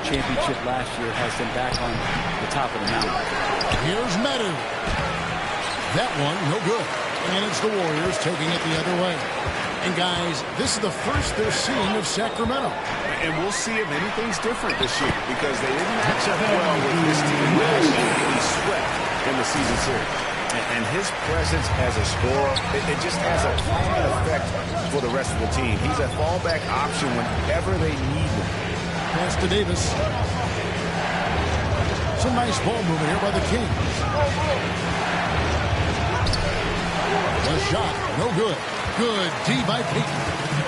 the championship last year has them back on the top of the mountain. Here's Medu. That one, no good. And it's the Warriors taking it the other way. And guys, this is the first they're seeing of Sacramento. And we'll see if anything's different this year because they didn't match up well with this team last year getting swept in the season series. And his presence as a scorer, it just has a calming effect for the rest of the team. He's a fallback option whenever they need him. Pass to Davis. Some nice ball movement here by the Kings. The shot, no good. Good D by Peyton.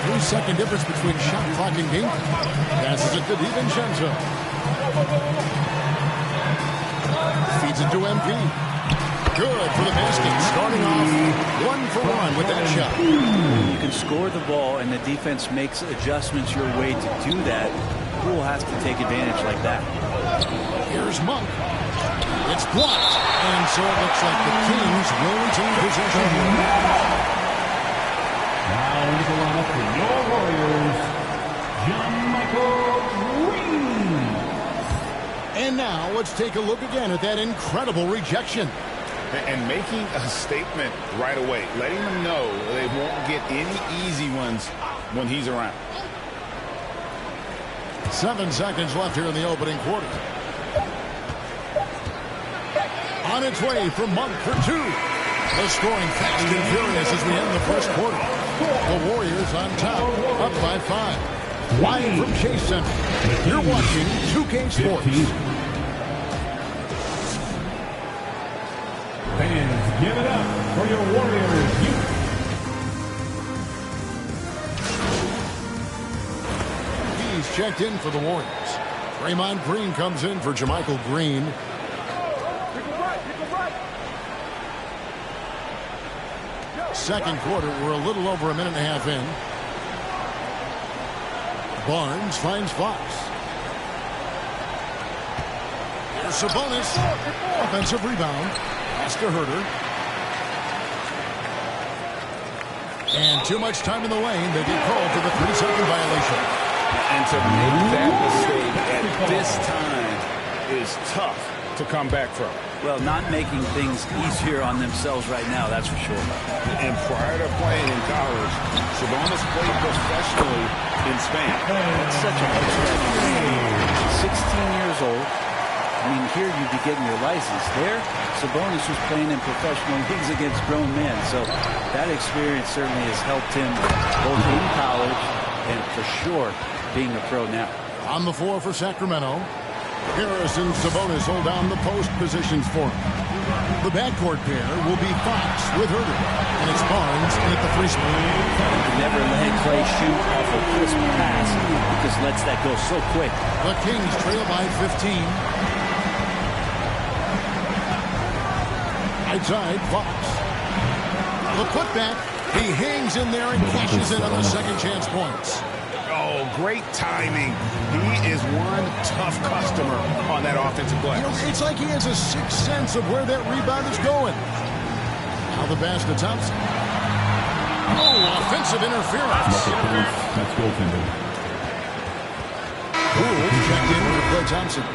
3-second difference between shot clock and game. Passes it to DiVincenzo. Feeds it to MP. Good for the basket. Starting off 1 for 1 with that shot. You can score the ball and the defense makes adjustments your way to do that. Poole has to take advantage like that. Here's Monk. It's blocked. And so it looks like the Kings will retain possession. Now into the lineup for your Warriors, Michael Green. And now let's take a look again at that incredible rejection. And making a statement right away, letting them know they won't get any easy ones when he's around. 7 seconds left here in the opening quarter. On its way from Monk for 2. The scoring fast and furious as we end the first quarter. The Warriors on top, up by 5. Live from Chase Center, you're watching 2K Sports. Fans, give it up for your Warriors youth. He's checked in for the Warriors. Draymond Green comes in for Jermichael Green. Second quarter, we're a little over a minute and a half in. Barnes finds Fox. Here's Sabonis. Offensive rebound. Pass to Herter. And too much time in the lane. They get called for the 3-second violation. And to make that mistake at this time is tough to come back from. Well, not making things easier on themselves right now, that's for sure. And prior to playing in college, Sabonis played professionally in Spain. That's such a good stretch. 16 years old. I mean, here you'd be getting your license. There, Sabonis was playing in professional leagues against grown men. So that experience certainly has helped him both in college and for sure being a pro now. On the floor for Sacramento, Harris and Sabonis hold down the post positions for him. The backcourt pair will be Fox with Herter. And it's Barnes in at the free spot. Never let Clay shoot off a crisp pass because lets that go so quick. The Kings trail by 15. Outside, Fox. The putback. He hangs in there and cashes in on the second chance points. Oh, great timing. He is one tough customer on that offensive glass. You know, it's like he has a sixth sense of where that rebound is going. Now the pass to Thompson. Oh, offensive interference. That's goaltender. Poole checked in for Klay Thompson.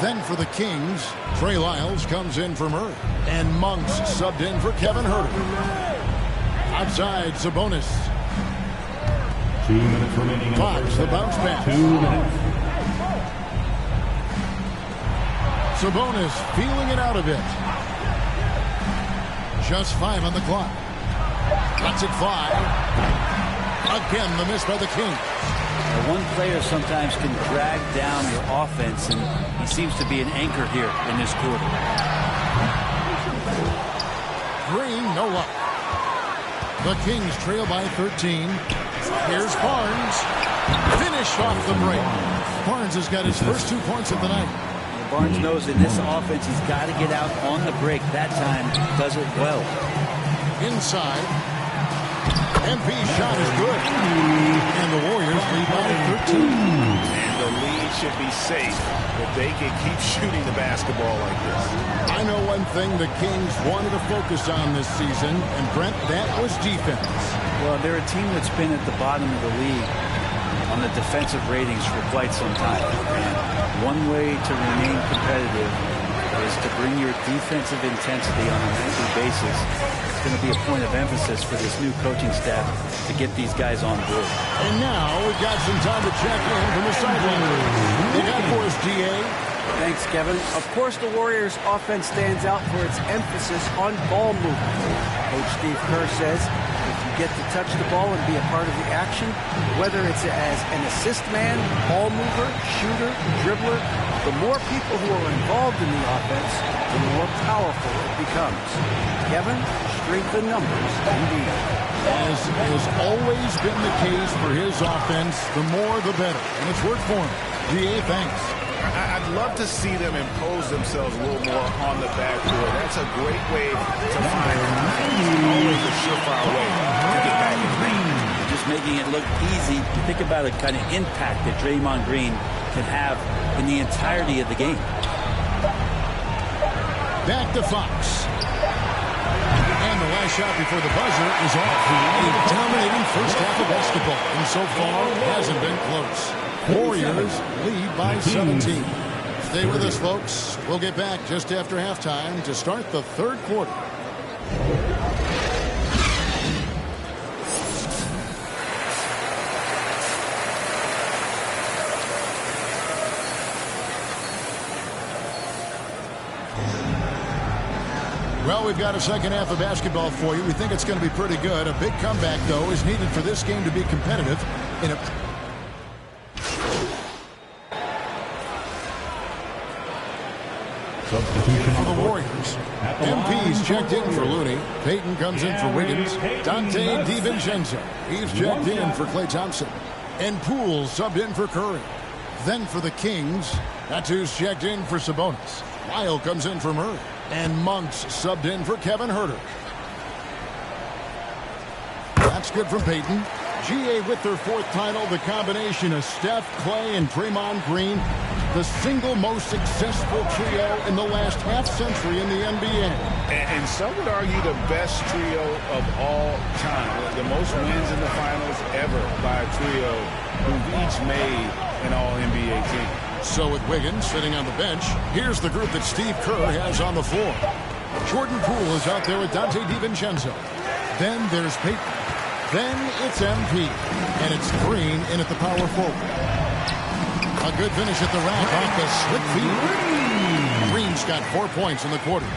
Then for the Kings, Trey Lyles comes in for Murray. And Monk's subbed in for Kevin Herter. Outside, Sabonis. 2 minutes remaining. Fox, the bounce pass. 2 minutes. Sabonis feeling it out a bit. Just 5 on the clock. Lets it fly. Again, the miss by the Kings. One player sometimes can drag down your offense, and he seems to be an anchor here in this quarter. Green, no luck. The Kings trail by 13. Here's Barnes. Finished off the break. Barnes has got his first 2 points of the night. Barnes knows in this offense he's got to get out on the break. That time does it well. Inside. MP's shot is good. And the Warriors lead by 13. And the lead should be safe if they can keep shooting the basketball like this. I know one thing the Kings wanted to focus on this season, and Brent, that was defense. Well, they're a team that's been at the bottom of the league on the defensive ratings for quite some time. And one way to remain competitive is to bring your defensive intensity on a nightly basis. It's going to be a point of emphasis for this new coaching staff to get these guys on board. And now we've got some time to check in from the sideline. You got for us, DA. Thanks, Kevin. Of course, the Warriors' offense stands out for its emphasis on ball movement. Coach Steve Kerr says if you get to touch the ball and be a part of the action, whether it's as an assist man, ball mover, shooter, dribbler, the more people who are involved in the offense, the more powerful it becomes. Kevin, strength in numbers, indeed. As has always been the case for his offense, the more the better. And it's worked for him. DA, thanks. I'd love to see them impose themselves a little more on the backboard. That's a great way to find always a surefire way to get back in the game. Just making it look easy. Think about the kind of impact that Draymond Green can have in the entirety of the game. Back to Fox. And the last shot before the buzzer is off. A dominating first half of basketball. And so far, hasn't been close. Warriors lead by 17. Stay with us, folks. We'll get back just after halftime to start the third quarter. Well, we've got a second half of basketball for you. We think it's going to be pretty good. A big comeback, though, is needed for this game to be competitive in a... Substitution For the Warriors, MP's checked in for Looney. Payton comes in for Wiggins. Dante DiVincenzo, he's checked in for Klay Thompson. And Poole subbed in for Curry. Then for the Kings, Natu's checked in for Sabonis. Lyle comes in for Murray. And Monk's subbed in for Kevin Huerter. That's good from Payton. GA with their fourth title, the combination of Steph, Klay, and Draymond Green, the single most successful trio in the last half-century in the NBA. And some would argue the best trio of all time. The most wins in the finals ever by a trio who've each made an All-NBA team. So with Wiggins sitting on the bench, here's the group that Steve Kerr has on the floor. Jordan Poole is out there with Dante DiVincenzo. Then there's Payton. Then it's MP. And it's Green in at the power forward. A good finish at the rack off the slick feed. Green's got 4 points in the quarter.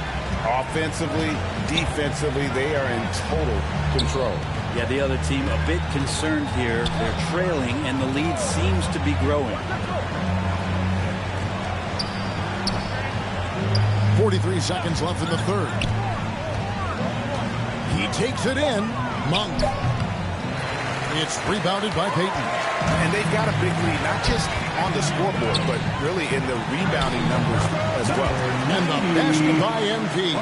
Offensively, defensively, they are in total control. Yeah, the other team a bit concerned here. They're trailing, and the lead seems to be growing. 43 seconds left in the third. He takes it in. Monk. It's rebounded by Payton. And they've got a big lead, not just on the scoreboard, but really in the rebounding numbers as well. And the basket by MP.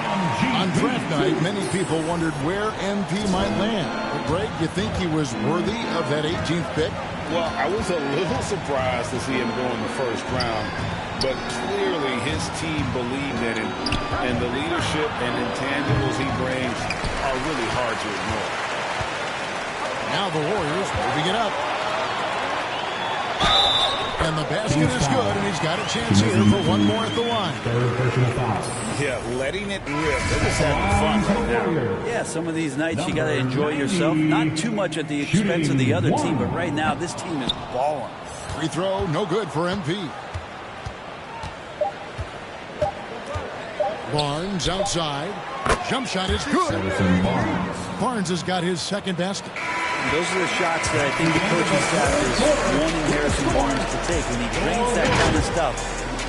On draft night, many people wondered where MP might land. But Greg, you think he was worthy of that 18th pick? Well, I was a little surprised to see him go in the first round, but clearly his team believed in him, and the leadership and intangibles he brings are really hard to ignore. Now the Warriors moving it up. And the basket is good, and he's got a chance here for one more at the line. Yeah, letting it rip. They're just having fun right now. Yeah, some of these nights you got to enjoy yourself. Not too much at the expense of the other team, but right now this team is balling. Free throw, no good for MP. Barnes outside. Jump shot is good. Barnes has got his second basket. Those are the shots that I think the coaching staff is wanting Harrison Barnes to take. When he brings that kind of stuff,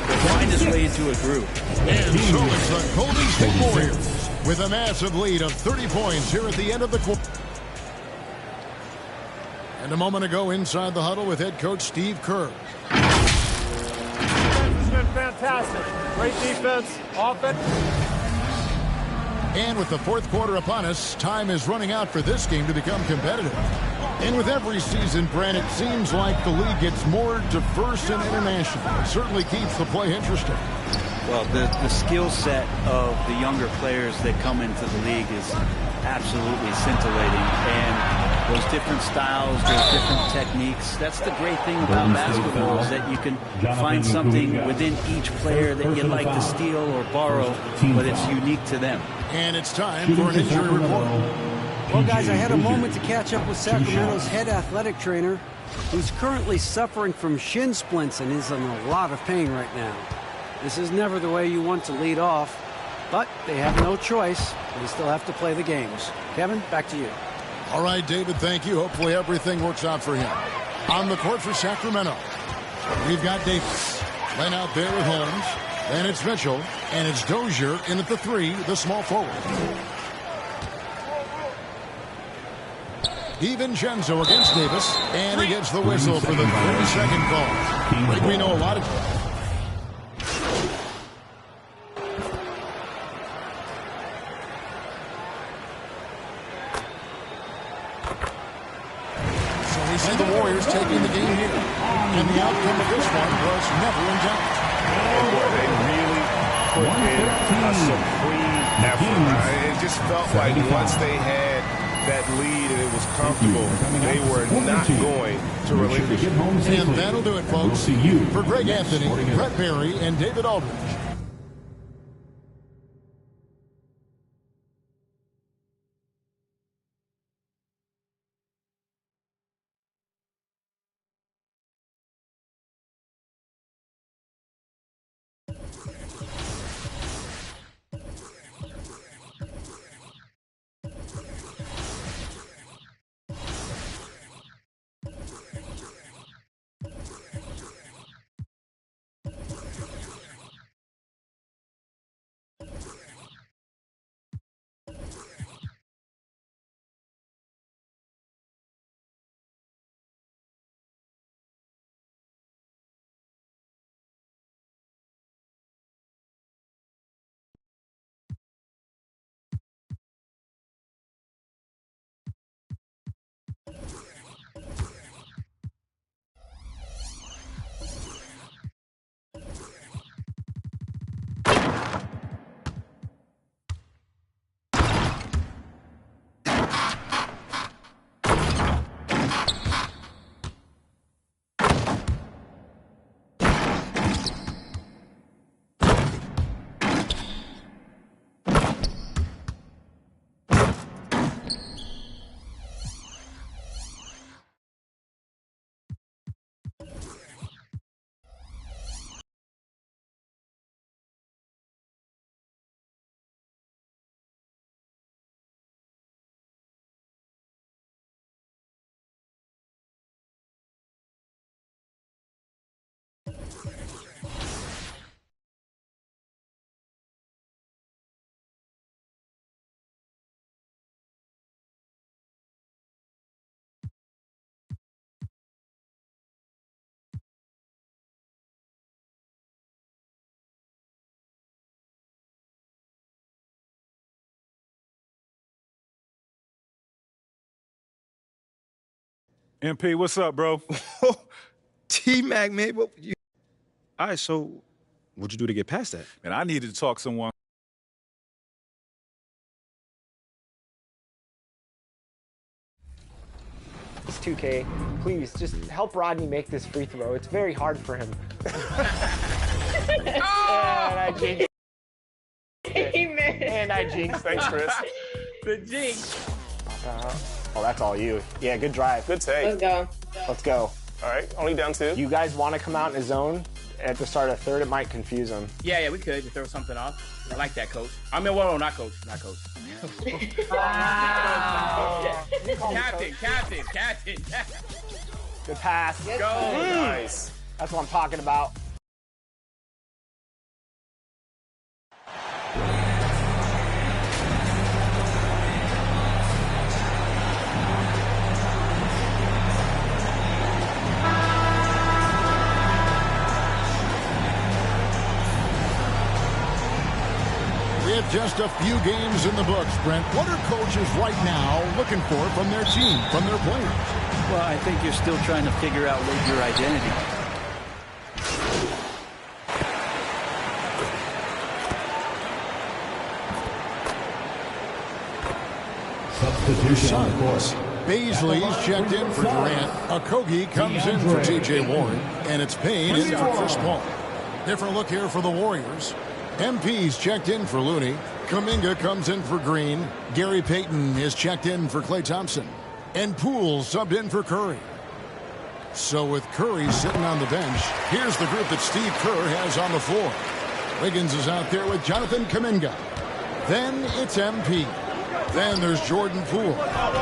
he'll find his way into a groove. And so it's the Golden State Warriors with a massive lead of 30 points here at the end of the quarter. And a moment ago inside the huddle with head coach Steve Kerr. Defense has been fantastic. Great defense, offense. And with the fourth quarter upon us, time is running out for this game to become competitive. And with every season, Brent, it seems like the league gets more diverse and international. It certainly keeps the play interesting. Well, the skill set of the younger players that come into the league is absolutely scintillating. And those different styles, those different techniques, that's the great thing about basketball, is that you can find something within each player that you like to steal or borrow, but it's unique to them. And it's time for an injury report. Well, guys, I had a moment to catch up with Sacramento's head athletic trainer, who's currently suffering from shin splints and is in a lot of pain right now. This is never the way you want to lead off, but they have no choice. They still have to play the games. Kevin, back to you. All right, David, thank you. Hopefully everything works out for him. On the court for Sacramento, we've got Davis. Len out there with Holmes. Then it's Mitchell, and it's Dozier in at the 3, the small forward. DiVincenzo against Davis, and he gets the whistle for the 30-second call. I think we know a lot of... So we see the Warriors taking the game here. And the outcome of this one was never in doubt. And boy, they really put in a supreme effort. It just felt like once they had that lead and it was comfortable, they were not going to relinquish it. And that'll do it, folks. For Greg Anthony, Brett Barry, and David Aldridge. MP, what's up, bro? T-Mac, man. All right, so what'd you do to get past that? Man, I needed to talk to someone. It's 2K. Please, just help Rodney make this free throw. It's very hard for him. And I jinxed. And I jinxed. Thanks, Chris. The jinx. Oh, that's all you. Yeah, good drive. Good take. Let's go. Let's go. All right, only down 2. You guys want to come out in a zone at the start of third? It might confuse them. Yeah, we could throw something off. I like that, coach. I mean, well, not coach. Wow. Captain. Good pass. Yes, Go. Nice. That's what I'm talking about. With just a few games in the books, Brent, what are coaches right now looking for from their team, from their players? Well, I think you're still trying to figure out your identity. Substitution on the court. Baisley's checked in for Durant. Okogie comes in for T.J. Warren. And it's Payne in for Chris Paul. Different look here for the Warriors. MP's checked in for Looney. Kuminga comes in for Green. Gary Payton is checked in for Klay Thompson. And Poole subbed in for Curry. So with Curry sitting on the bench, here's the group that Steve Kerr has on the floor. Wiggins is out there with Jonathan Kuminga. Then it's MP. Then there's Jordan Poole.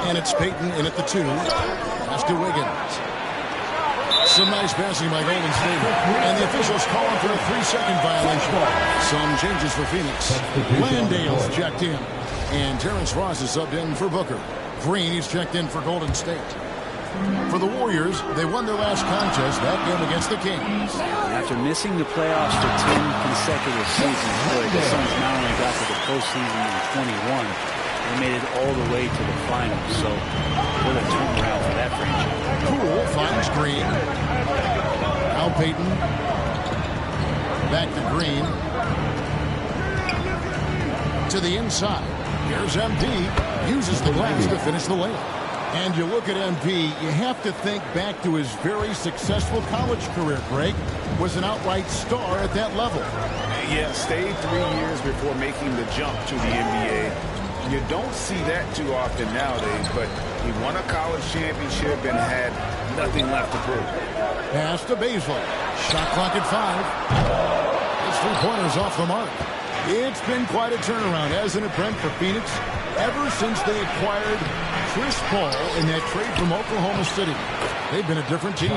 And it's Payton in at the 2. Pass to Wiggins. Some nice passing by Golden State. And the officials calling for a 3-second violation. Some changes for Phoenix. Landale's checked in. And Terrence Ross is subbed in for Booker. Green is checked in for Golden State. For the Warriors, they won their last contest, that game against the Kings. After missing the playoffs for 10 consecutive seasons, the Suns not only got to the postseason in 21, they made it all the way to the finals. So what a turnaround for that franchise. Poole finds Green. Now Payton. Back to Green. To the inside. Here's MP. Uses the glass to finish the layup. And you look at MP, you have to think back to his very successful college career, Greg. Was an outright star at that level. Yeah, stayed 3 years before making the jump to the NBA. You don't see that too often nowadays, but he won a college championship and had nothing left to prove. Pass to Baisley. Shot clock at 5. His 3-pointers off the mark. It's been quite a turnaround, hasn't it, Brent, for Phoenix? Ever since they acquired Chris Paul in that trade from Oklahoma City, they've been a different team.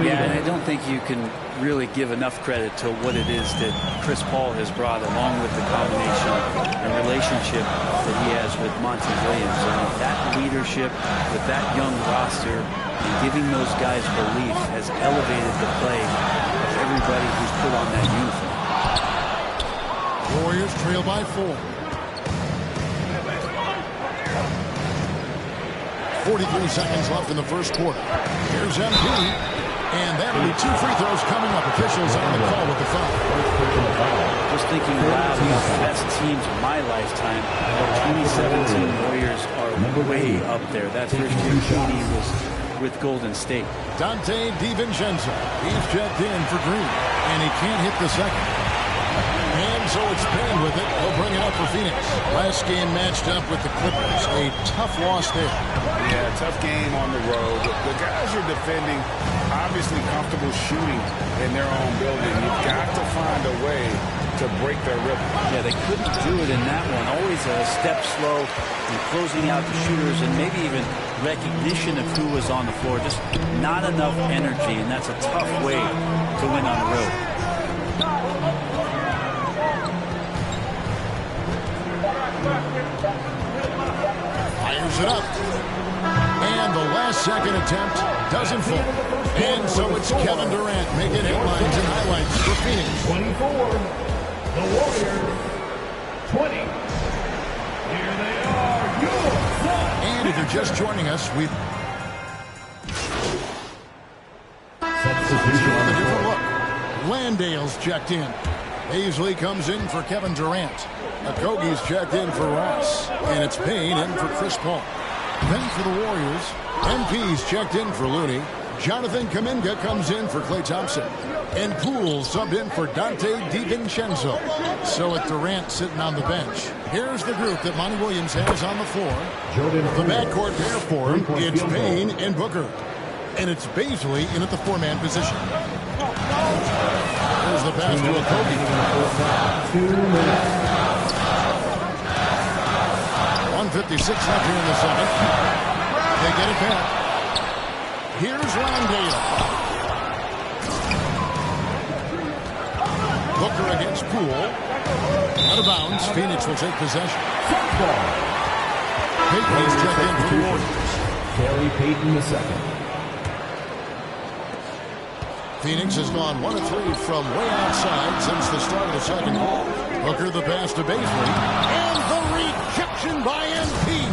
Yeah, and I don't think you can really give enough credit to what it is that Chris Paul has brought, along with the combination and relationship that he has with Monty Williams. I mean, that leadership with that young roster and giving those guys belief has elevated the play of everybody who's put on that uniform. Warriors trail by 4. 43 seconds left in the first quarter. Here's MP. And that'll be 2 free throws coming up. Officials on the call with the foul. Just thinking aloud about the best teams of my lifetime, the 2017 Warriors are way up there. That first year KD was with Golden State. Dante DiVincenzo. He's checked in for Green. And he can't hit the second. And so it's Payne with it. He'll bring it up for Phoenix. Last game matched up with the Clippers. A tough loss there. Yeah, tough game on the road. The guys you're defending, obviously comfortable shooting in their own building. You've got to find a way to break their rhythm. Yeah, they couldn't do it in that one. Always a step slow in closing out the shooters and maybe even recognition of who was on the floor. Just not enough energy, and that's a tough way to win on the road. Fires it up. And the last second attempt doesn't fall. And so it's Kevin Durant making headlines and highlights for Phoenix. 24. The Warriors. 20. Here they are. Your Suns. And if you're just joining us, we've Substitution on a the different court. look. Landale's checked in. Paisley comes in for Kevin Durant. Okogie's checked in for Ross. And it's Payne in for Chris Paul. Then for the Warriors, MP's checked in for Looney. Jonathan Kuminga comes in for Klay Thompson. And Poole subbed in for Dante DiVincenzo. So with Durant sitting on the bench, here's the group that Monty Williams has on the floor. The backcourt pair for him, it's Payne and Booker. And it's Baisley in at the 4-man position. There's the pass to Okogie. 2 minutes. 1:56 left here in the second. They get it back. Here's Landale. Booker against Poole. Out of bounds. Phoenix will take possession. Payton is checked in for the Warriors. Gary Payton the second. Phoenix has gone 1 of 3 from way outside since the start of the second. Booker the pass to Baisley. And the rejection by MP.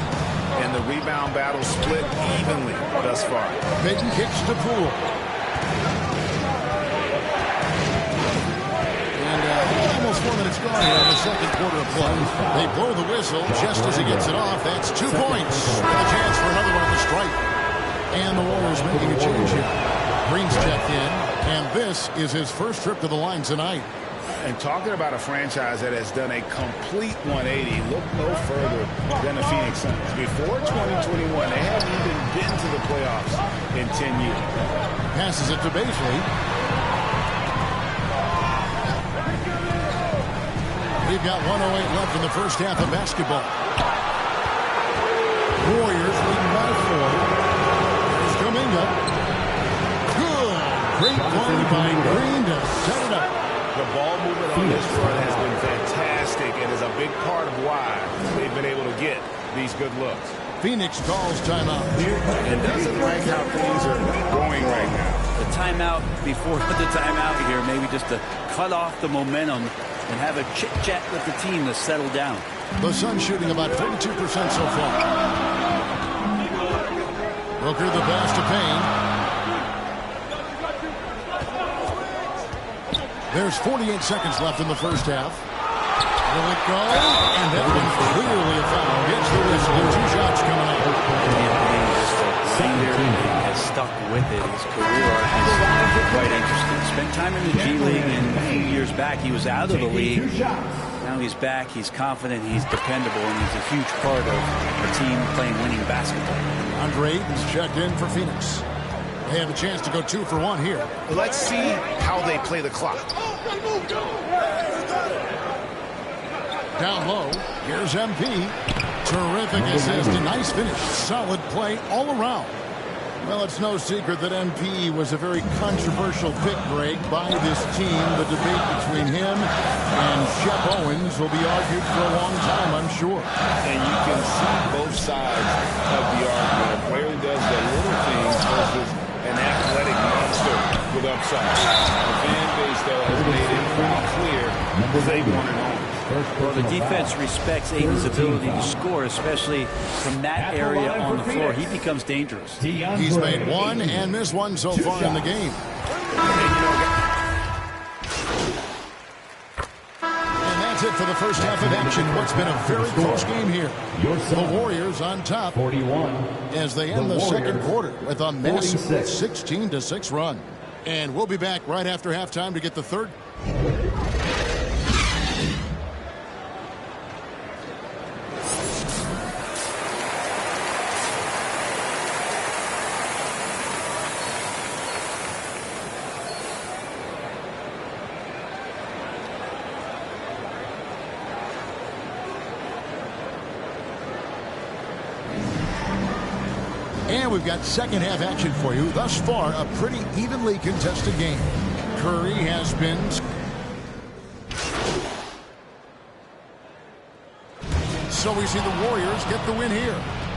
And the rebound battle split evenly thus far. Payton kicks to Poole. And he almost 4 minutes gone here in the second quarter of play. They blow the whistle just as he gets it off. That's 2 points. With a chance for another one on the strike. And the Warriors making a change here. Green's checked in, and this is his first trip to the line tonight. And talking about a franchise that has done a complete 180, look no further than the Phoenix Suns. Before 2021, they haven't even been to the playoffs in 10 years. Passes it to Baisley. We've got 1:08 left in the first half of basketball. Warriors leading by 4. Here's Kuminga. Good. Great play by Green to set it up. The ball movement on this run has been fantastic and is a big part of why they've been able to get these good looks. Phoenix calls timeout. And doesn't like how things are going right now. The timeout before the timeout here, maybe just to cut off the momentum and have a chit-chat with the team to settle down. The Suns shooting about 32% so far. Booker the pass to Payne. There's 48 seconds left in the first half. Will it go? And that one clearly a foul. Gets the whistle. 2 shots coming up. Has stuck with it. His career arc is quite interesting. Spent time in the G League, and a few years back he was out of the league. Now he's back. He's confident. He's dependable, and he's a huge part of the team playing winning basketball. Andre is checked in for Phoenix. They have a chance to go 2 for 1 here. Let's see how they play the clock. Down low, here's MP. Terrific assist, a nice finish. Solid play all around. Well, it's no secret that MP was a very controversial pick, Greg, by this team. The debate between him and Shep Owens will be argued for a long time, I'm sure. And you can see both sides of the argument. A player who does the little things versus an athletic monster with upside. The fan base, though, has made it pretty clear they want it on. Well, the defense respects Aiden's ability to score, especially from that area on the floor. He becomes dangerous. He's made 1 and missed 1 so far in the game. And that's it for the first half of action. What's been a very close game here. The Warriors on top 41 as they end the second quarter with a massive 16-6 run. And we'll be back right after halftime to get the third. And we've got second half action for you. Thus far, a pretty evenly contested game. Curry has been... So we see the Warriors get the win here.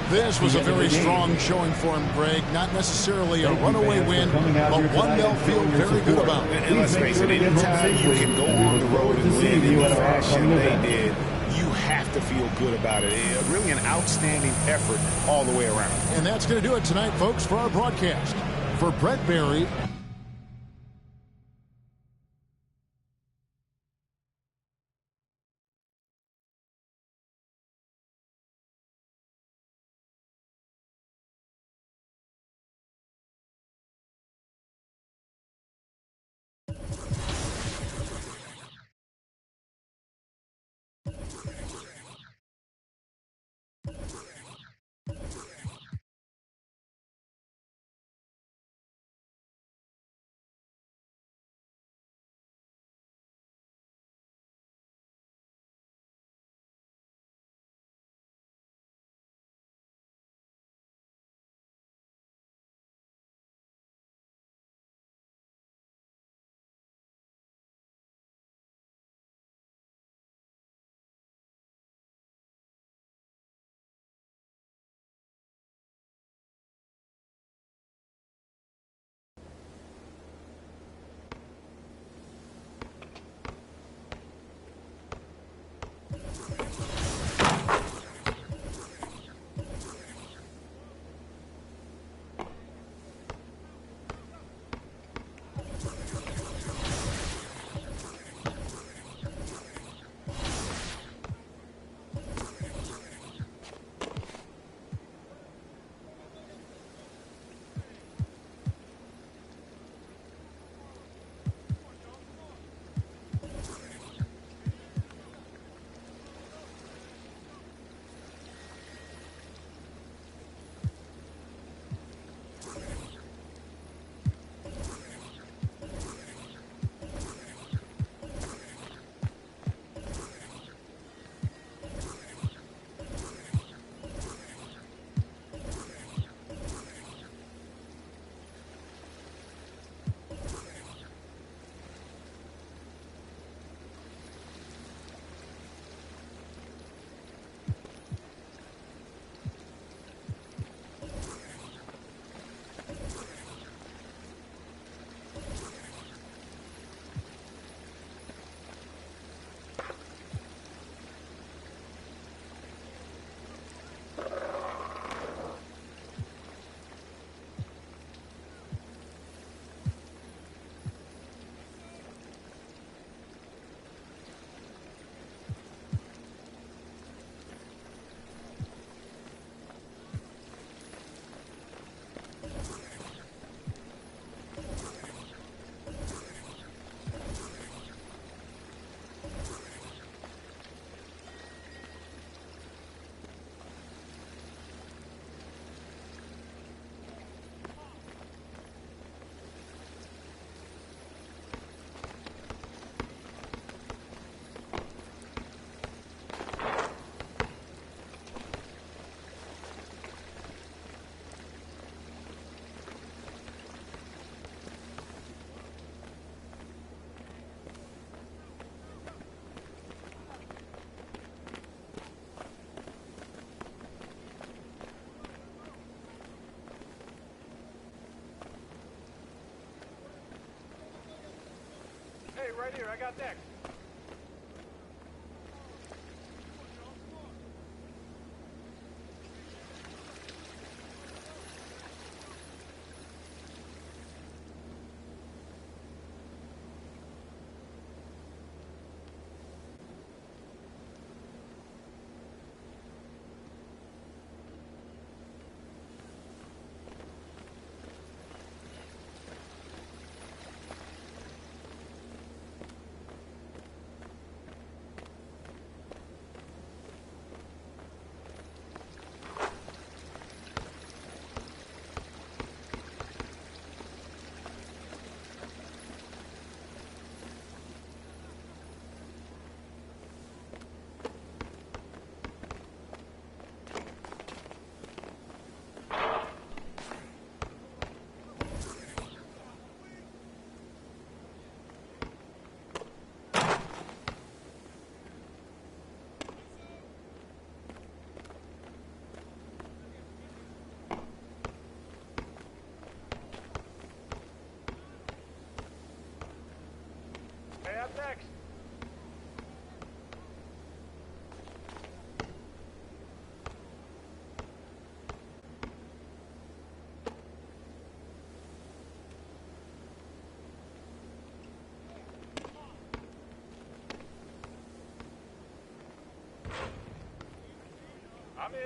This was a very strong showing for him, Greg. Not necessarily a runaway win, but one they'll feel very good about. And let's face it, anytime you can go on the road and win in the fashion they did, you have to feel good about it. Really an outstanding effort all the way around. And that's going to do it tonight, folks, for our broadcast. For Brett Barry, right here. I got next. Hey, up next. I'm in.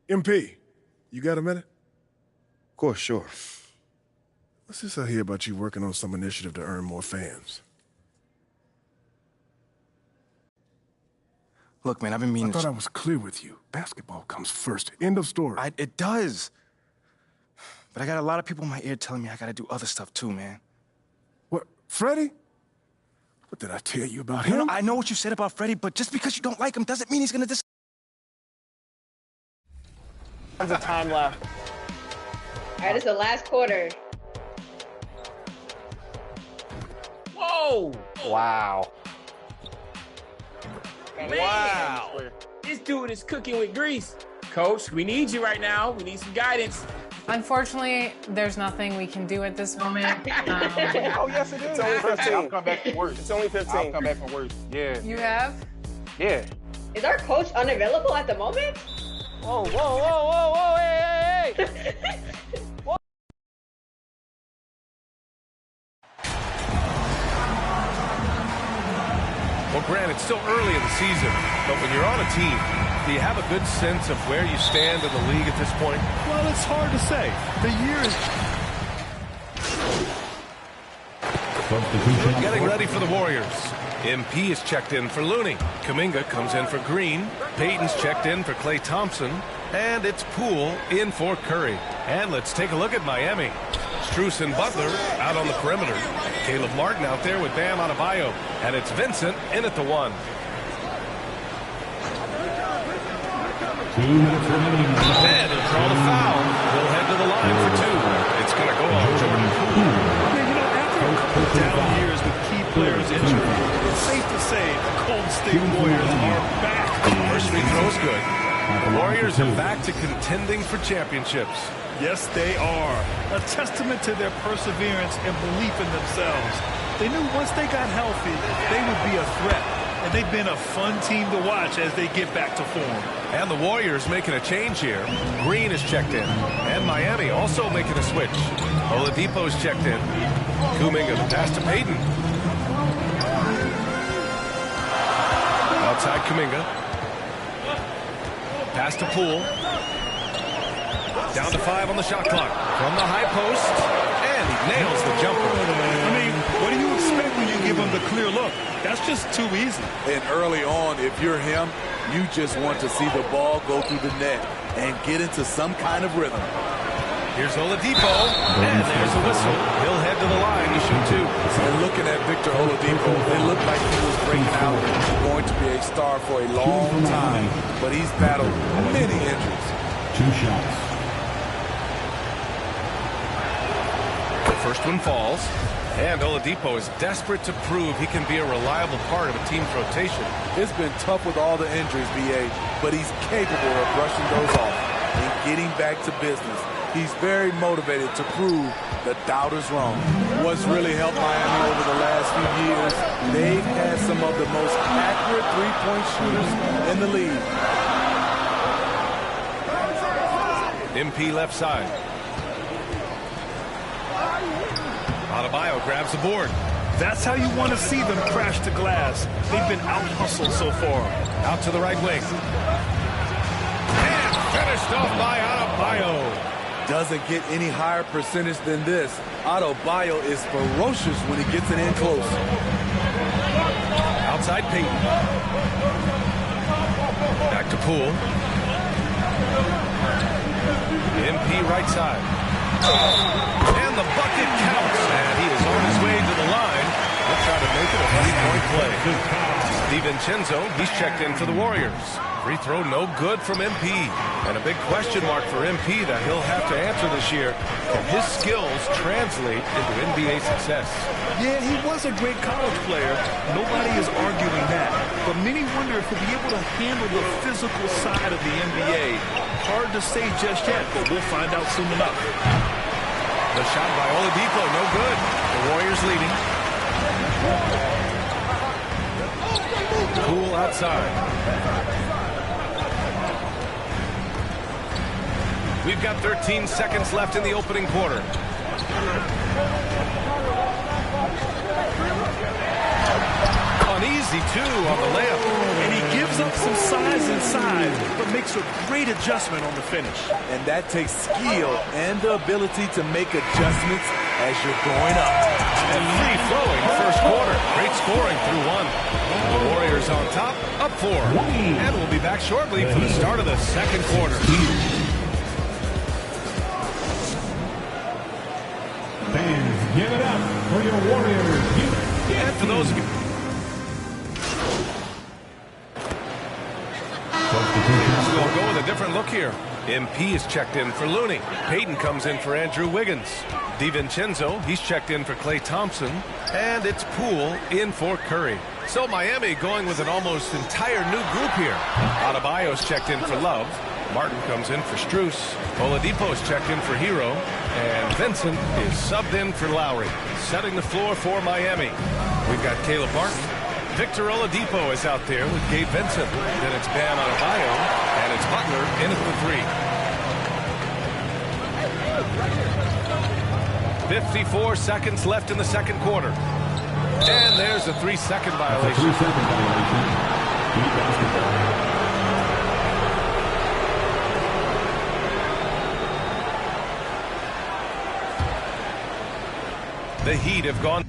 MP, you got a minute? Of course, sure. What's this I hear about you working on some initiative to earn more fans? Look, man, I've been meaning I thought I was clear with you. Basketball comes first. End of story. It does. But I got a lot of people in my ear telling me I gotta do other stuff too, man. What, Freddie? What did I tell you about him? No, I know what you said about Freddie, but just because you don't like him doesn't mean he's gonna Tons of time left. All right, this is the last quarter. Whoa! Wow. Man. Wow. This dude is cooking with grease. Coach, we need you right now. We need some guidance. Unfortunately, there's nothing we can do at this moment. Oh, yes, it is. It's only 15. I'll come back from work. It's only 15. I'll come back from work. Yeah. You have? Yeah. Is our coach unavailable at the moment? Whoa, whoa, whoa, whoa, whoa, hey, hey, hey. Well, Grant, it's still early in the season, but when you're on a team, do you have a good sense of where you stand in the league at this point? Well, it's hard to say. The year is... Getting ready for the Warriors. MP is checked in for Looney. Kuminga comes in for Green. Payton's checked in for Klay Thompson. And it's Poole in for Curry. And let's take a look at Miami. Strus and Butler out on the perimeter. Caleb Martin out there with Bam Adebayo. And it's Vincent in at the 1. 2 minutes remaining. And he'll draw the foul. He'll head to the line for 2. It's going to go on Jordan Poole. After a couple down years with key players injured, it's safe to say the Golden State Warriors are back. First free throw is good. The Warriors are back to contending for championships. Yes, they are. A testament to their perseverance and belief in themselves. They knew once they got healthy, they would be a threat. And they've been a fun team to watch as they get back to form. And the Warriors making a change here. Green is checked in. And Miami also making a switch. Oladipo's checked in. Kuminga the pass to Payton. Outside Kuminga. Pass to Poole. Down to 5 on the shot clock. From the high post. And he nails the jumper. I mean, what do you expect when you give him the clear look? That's just too easy. And early on, if you're him, you just want to see the ball go through the net and get into some kind of rhythm. Here's Oladipo, and there's a whistle. He'll head to the line to shoot 2. And looking at Victor Oladipo, it looked like he was breaking out and going to be a star for a long time, but he's battled many injuries. 2 shots. The first one falls. And Oladipo is desperate to prove he can be a reliable part of a team's rotation. It's been tough with all the injuries, BA, but he's capable of brushing those off and getting back to business. He's very motivated to prove the doubters wrong. What's really helped Miami over the last few years, they've had some of the most accurate three-point shooters in the league. MP left side. Adebayo grabs the board. That's how you want to see them crash the glass. They've been out-hustled so far. Out to the right wing. And finished off by Adebayo. Doesn't get any higher percentage than this. Adebayo is ferocious when he gets it in close. Outside Payton. Back to Poole. MP right side. And the bucket counts. And he is on his way to the line. He'll try to make it a 3-point play. DiVincenzo, he's checked in for the Warriors. Free throw no good from MP. And a big question mark for MP that he'll have to answer this year. Can his skills translate into NBA success? Yeah, he was a great college player. Nobody is arguing that. But many wonder if he'll be able to handle the physical side of the NBA. Hard to say just yet, but we'll find out soon enough. The shot by Oladipo, no good. The Warriors leading. Poole outside. We've got 13 seconds left in the opening quarter. An easy 2 on the layup. And he gives up some size inside, but makes a great adjustment on the finish. And that takes skill and the ability to make adjustments as you're going up. And free-flowing first quarter. Great scoring through 1. The Warriors on top, up 4. And we'll be back shortly for the start of the second quarter. Fans, give it up for your Warriors. And for those of you... We'll go with a different look here. MP is checked in for Looney. Payton comes in for Andrew Wiggins. DiVincenzo, he's checked in for Klay Thompson. And it's Poole in for Curry. So Miami going with an almost entire new group here. Adebayo's checked in for Love. Martin comes in for Strus. Oladipo's checked in for Hero. And Vincent is subbed in for Lowry. Setting the floor for Miami. We've got Caleb Martin. Victor Oladipo is out there with Gabe Vincent. Then it's Bam Adebayo. And it's Butler in at the 3. 54 seconds left in the second quarter. And there's a 3-second violation. 3-second violation. The Heat have gone.